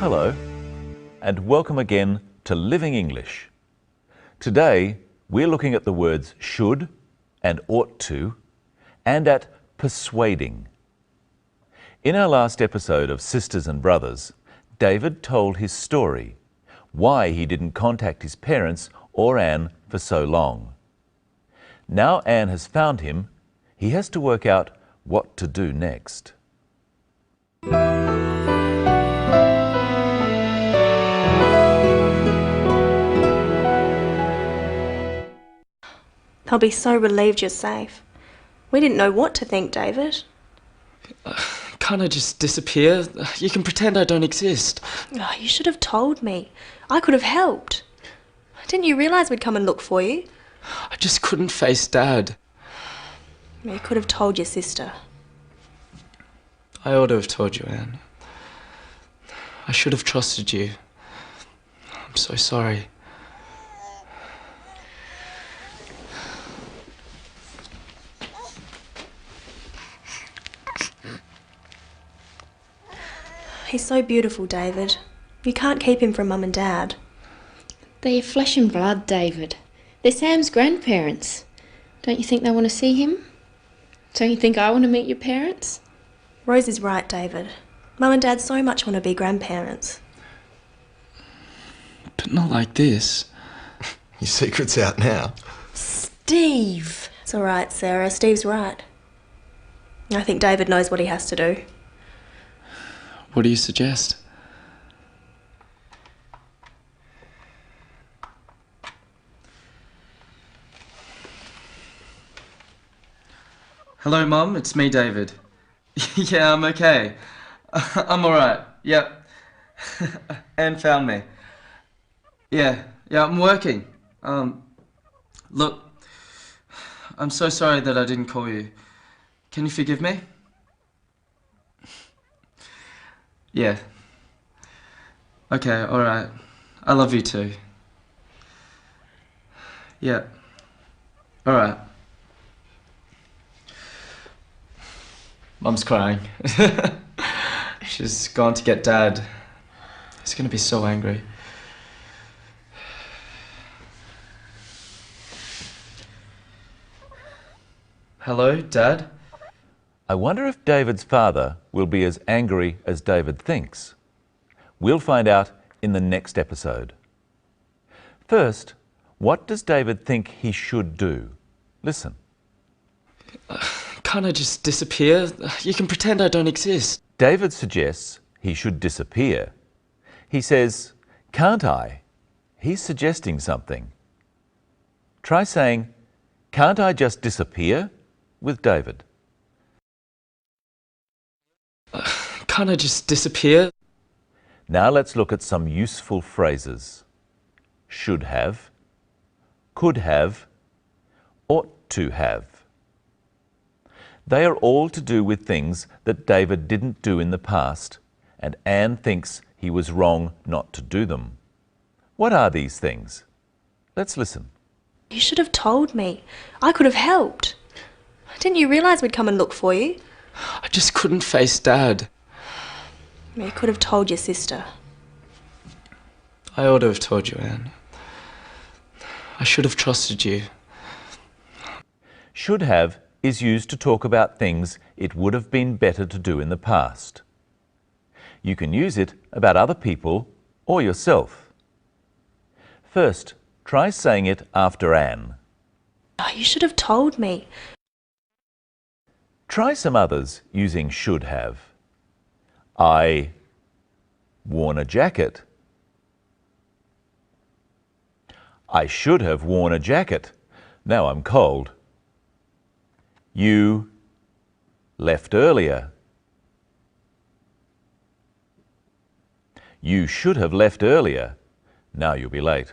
Hello, and welcome again to Living English. Today, we're looking at the words should and ought to, and at persuading. In our last episode of Sisters and Brothers, David told his story, why he didn't contact his parents or Anne for so long. Now Anne has found him, he has to work out what to do next. They'll be so relieved you're safe. We didn't know what to think, David. Can't I just disappear? You can pretend I don't exist. Oh, you should have told me. I could have helped. Didn't you realise we'd come and look for you? I just couldn't face Dad. You could have told your sister. I ought to have told you, Anne. I should have trusted you. I'm so sorry. He's so beautiful, David. You can't keep him from Mum and Dad. They're your flesh and blood, David. They're Sam's grandparents. Don't you think they want to see him? Don't you think I want to meet your parents? Rose is right, David. Mum and Dad so much want to be grandparents. But not like this. Your secret's out now. Steve! It's all right, Sarah. Steve's right. I think David knows what he has to do. What do you suggest? Hello, Mum. It's me, David. Yeah, I'm okay. I'm alright. Yep. Anne found me. Yeah, I'm working. Look, I'm so sorry that I didn't call you. Can you forgive me? Yeah. Okay, alright. I love you too. Yeah. Alright. Mum's crying. She's gone to get Dad. He's gonna be so angry. Hello, Dad? I wonder if David's father will be as angry as David thinks. We'll find out in the next episode. First, what does David think he should do? Listen. Can't I just disappear? You can pretend I don't exist. David suggests he should disappear. He says, "Can't I?" He's suggesting something. Try saying, "Can't I just disappear?" with David. Can't I just disappear? Now let's look at some useful phrases. Should have, could have, ought to have. They are all to do with things that David didn't do in the past, and Anne thinks he was wrong not to do them. What are these things? Let's listen. You should have told me. I could have helped. Didn't you realise we'd come and look for you? I just couldn't face Dad. You could have told your sister. I ought to have told you, Anne. I should have trusted you. Should have is used to talk about things it would have been better to do in the past. You can use it about other people or yourself. First, try saying it after Anne. Oh, you should have told me. Try some others using should have. I worn a jacket. I should have worn a jacket. Now I'm cold. You left earlier. You should have left earlier. Now you'll be late.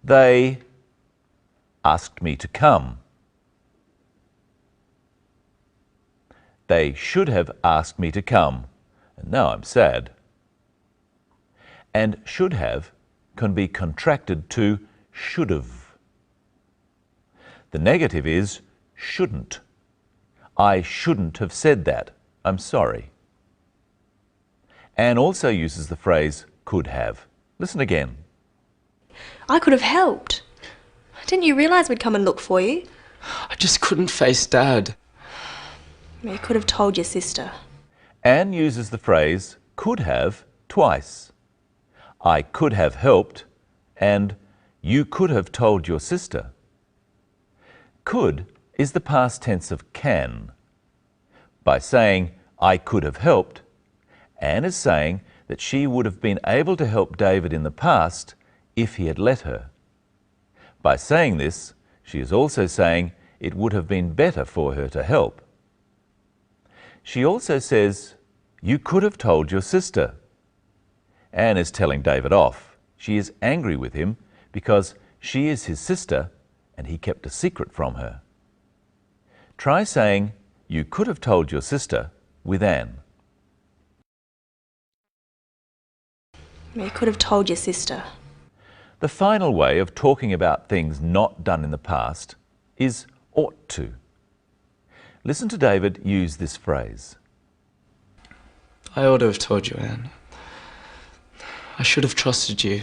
They asked me to come. They should have asked me to come, and now I'm sad. And should have can be contracted to should have. The negative is shouldn't. I shouldn't have said that. I'm sorry. Anne also uses the phrase could have. Listen again. I could have helped. Didn't you realise we'd come and look for you? I just couldn't face Dad. You could have told your sister. Anne uses the phrase could have twice. I could have helped and you could have told your sister. Could is the past tense of can. By saying I could have helped, Anne is saying that she would have been able to help David in the past if he had let her. By saying this, she is also saying it would have been better for her to help. She also says, you could have told your sister. Anne is telling David off. She is angry with him because she is his sister and he kept a secret from her. Try saying, you could have told your sister with Anne. You could have told your sister. The final way of talking about things not done in the past is ought to. Listen to David use this phrase. I ought to have told you, Anne. I should have trusted you.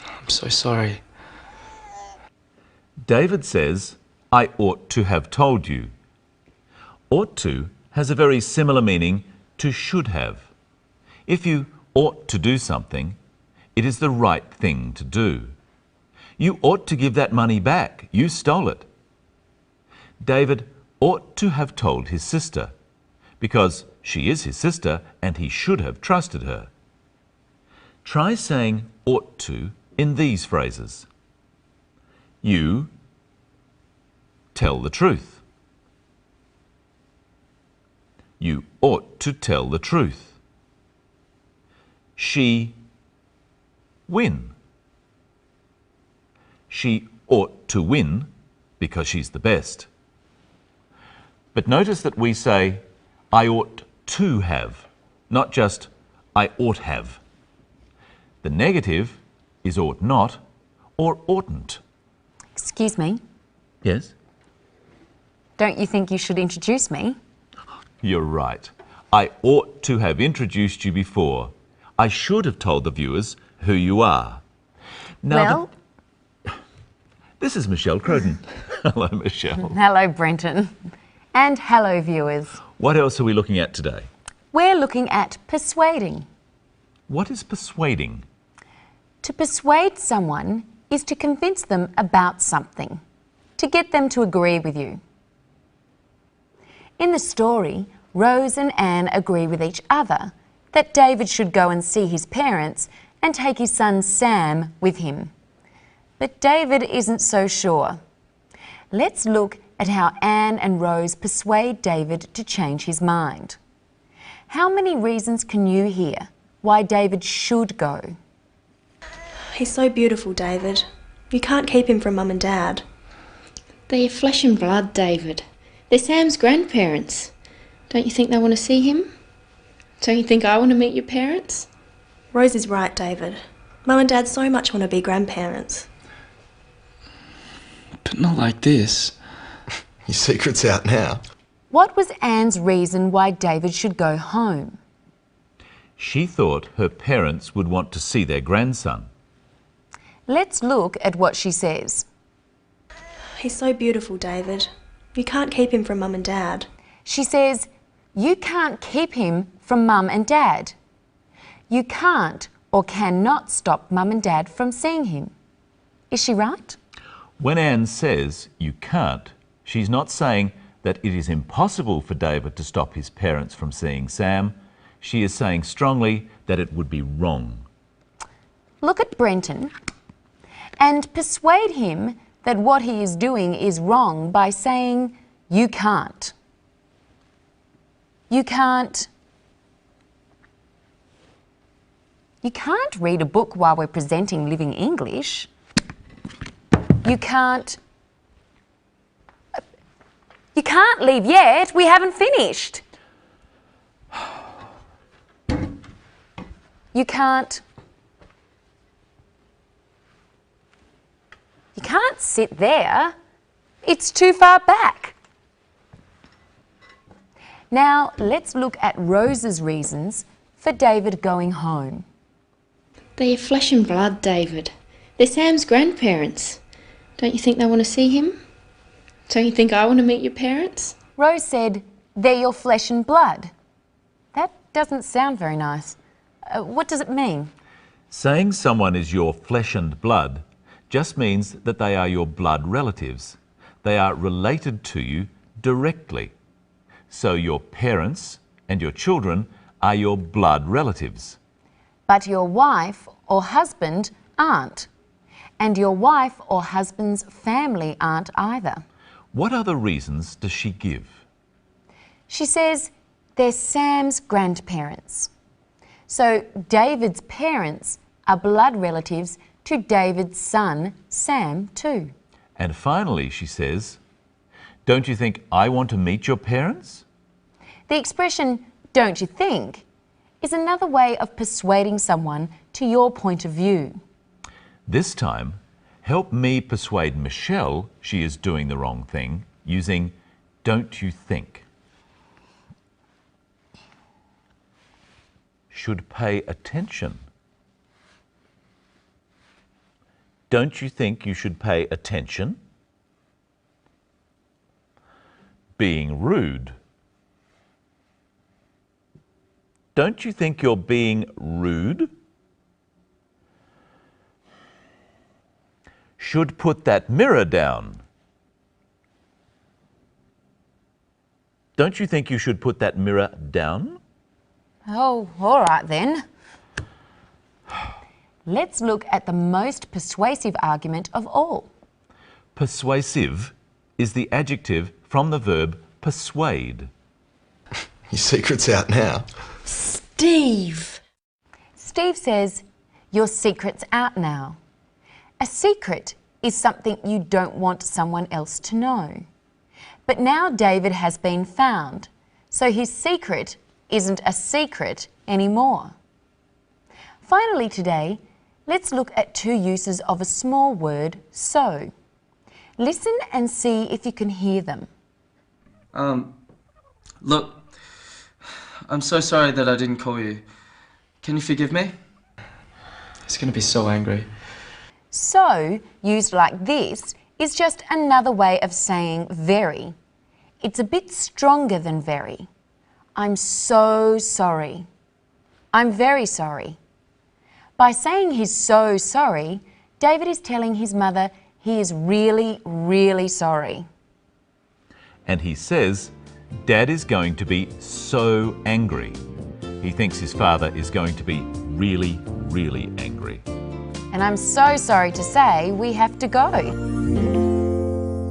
I'm so sorry. David says, I ought to have told you. Ought to has a very similar meaning to should have. If you ought to do something, it is the right thing to do. You ought to give that money back. You stole it. David ought to have told his sister, because she is his sister and he should have trusted her. Try saying ought to in these phrases. You tell the truth. You ought to tell the truth. She win. She ought to win because she's the best. But notice that we say, I ought to have, not just I ought have. The negative is ought not or oughtn't. Excuse me, Yes? don't you think you should introduce me? You're right. I ought to have introduced you before. I should have told the viewers who you are. Now, this is Michelle Crowden. Hello, Michelle. Hello, Brenton. And hello, viewers. What else are we looking at today? We're looking at persuading. What is persuading? To persuade someone is to convince them about something, to get them to agree with you. In the story, Rose and Anne agree with each other that David should go and see his parents and take his son Sam with him. But David isn't so sure. Let's look at how Anne and Rose persuade David to change his mind. How many reasons can you hear why David should go? He's so beautiful, David. You can't keep him from Mum and Dad. They're flesh and blood, David. They're Sam's grandparents. Don't you think they want to see him? Don't you think I want to meet your parents? Rose is right, David. Mum and Dad so much want to be grandparents. But not like this. Your secret's out now. What was Anne's reason why David should go home? She thought her parents would want to see their grandson. Let's look at what she says. He's so beautiful, David. You can't keep him from Mum and Dad. She says, you can't keep him from Mum and Dad. You can't or cannot stop Mum and Dad from seeing him. Is she right? When Anne says you can't, she's not saying that it is impossible for David to stop his parents from seeing Sam. She is saying strongly that it would be wrong. Look at Brenton and persuade him that what he is doing is wrong by saying, you can't. You can't read a book while we're presenting Living English. You can't leave yet. We haven't finished. You can't sit there. It's too far back. Now, let's look at Rose's reasons for David going home. They're flesh and blood, David. They're Sam's grandparents. Don't you think they want to see him? Don't you think I want to meet your parents? Rose said, "They're your flesh and blood." That doesn't sound very nice. What does it mean? Saying someone is your flesh and blood just means that they are your blood relatives. They are related to you directly. So your parents and your children are your blood relatives. But your wife or husband aren't. And your wife or husband's family aren't either. What other reasons does she give? She says they're Sam's grandparents. So David's parents are blood relatives to David's son, Sam, too. And finally, she says, "Don't you think I want to meet your parents?" The expression, "don't you think," is another way of persuading someone to your point of view. This time, help me persuade Michelle she is doing the wrong thing using "don't you think." Should pay attention. Don't you think you should pay attention? Being rude. Don't you think you're being rude? Should put that mirror down. Don't you think you should put that mirror down? Oh, all right then. Let's look at the most persuasive argument of all. Persuasive is the adjective from the verb persuade. Your secret's out now. Steve! Steve says, "Your secret's out now." A secret is something you don't want someone else to know. But now David has been found, so his secret isn't a secret anymore. Finally today, let's look at two uses of a small word, so. Listen and see if you can hear them. Look, I'm so sorry that I didn't call you. Can you forgive me? He's gonna be so angry. So, used like this, is just another way of saying very. It's a bit stronger than very. I'm so sorry. I'm very sorry. By saying he's so sorry, David is telling his mother he is really, really sorry. And he says, Dad is going to be so angry. He thinks his father is going to be really, really angry. And I'm so sorry to say we have to go.